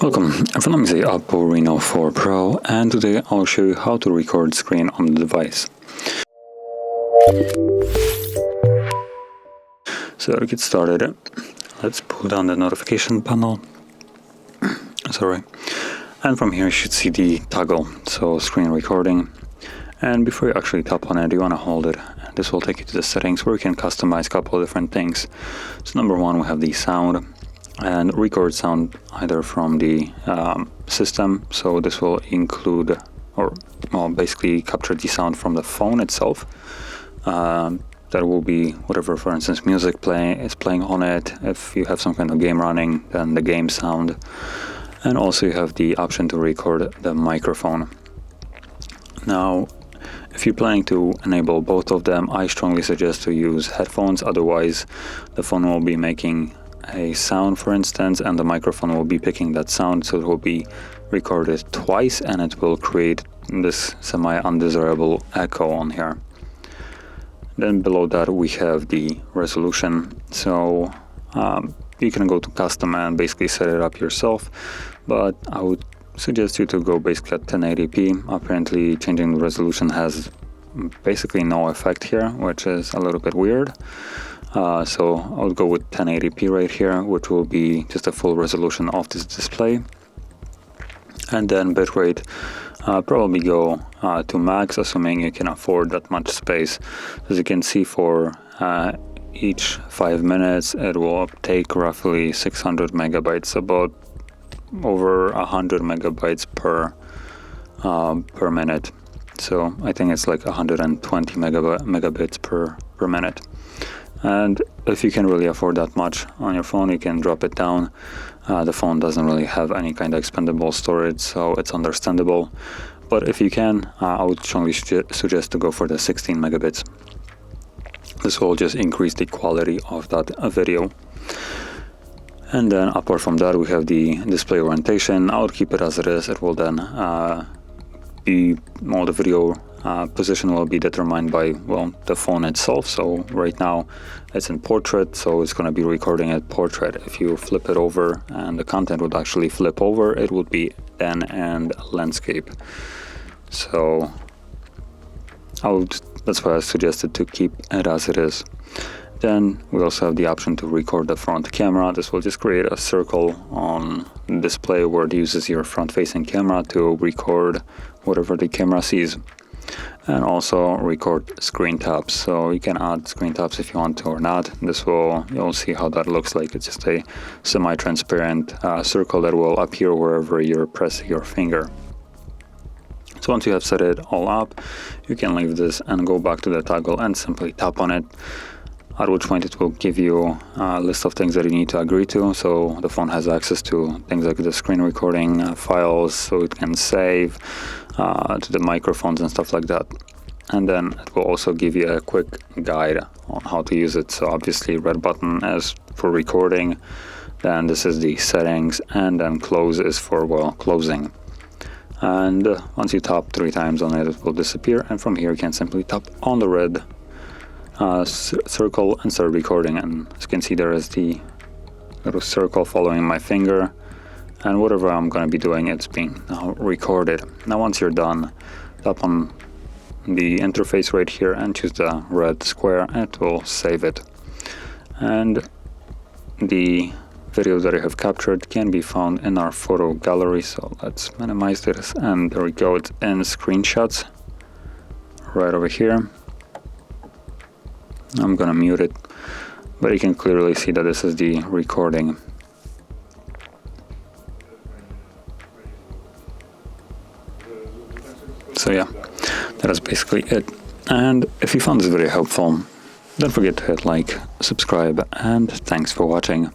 Welcome, everyone. I'm the OPPO Reno4 Pro, and today I'll show you how to record screen on the device. So to get started, let's pull down the notification panel. And from here you should see the toggle, so screen recording. And before you actually tap on it, you want to hold it. This will take you to the settings where you can customize a couple of different things. So number one, we have the sound. And record sound either from the system, so this will include basically capture the sound from the phone itself. That will be whatever, for instance, music is playing on it. If you have some kind of game running, then the game sound. And also you have the option to record the microphone. Now, if you're planning to enable both of them, I strongly suggest to use headphones. Otherwise, the phone will be making a sound, for instance, and the microphone will be picking that sound, so it will be recorded twice and it will create this semi-undesirable echo on here. Then below that we have the resolution, so you can go to custom and basically set it up yourself, but I would suggest you to go basically at 1080p. Apparently changing the resolution has basically no effect here, which is a little bit weird. So I'll go with 1080p right here, which will be just a full resolution of this display. And then bitrate, probably go to max, assuming you can afford that much space. As you can see, for each 5 minutes, it will take roughly 600 megabytes, about over 100 megabytes per minute. So I think it's like 120 megabits per minute. And if you can really afford that much on your phone, you can drop it down. The phone doesn't really have any kind of expandable storage, so it's understandable. But if you can, I would strongly suggest to go for the 16 megabits. This will just increase the quality of that video. And then apart from that, we have the display orientation. I would keep it as it is. It will then the video position will be determined by, the phone itself. So right now it's in portrait, so it's going to be recording at portrait. If you flip it over and the content would actually flip over, it would be then and landscape. So that's why I suggested to keep it as it is. Then we also have the option to record the front camera. This will just create a circle on the display where it uses your front-facing camera to record whatever the camera sees. And also record screen taps. So you can add screen taps if you want to or not. You'll see how that looks like. It's just a semi-transparent circle that will appear wherever you're pressing your finger. So once you have set it all up, you can leave this and go back to the toggle and simply tap on it, at which point it will give you a list of things that you need to agree to. So the phone has access to things like the screen recording files, so it can save to the microphones and stuff like that. And then it will also give you a quick guide on how to use it. So obviously red button is for recording, then this is the settings, and then close is for closing. And once you tap 3 times on it, it will disappear, and from here you can simply tap on the red circle and start recording. And as you can see, there is the little circle following my finger, and whatever I'm going to be doing, it's being now recorded. Now once you're done, tap on the interface right here and choose the red square, and it will save it. And the video that I have captured can be found in our photo gallery, so let's minimize this, and there we go, it's in screenshots right over here. I'm gonna mute it, but you can clearly see that this is the recording. So yeah, that is basically it. And if you found this video helpful, don't forget to hit like, subscribe, and thanks for watching.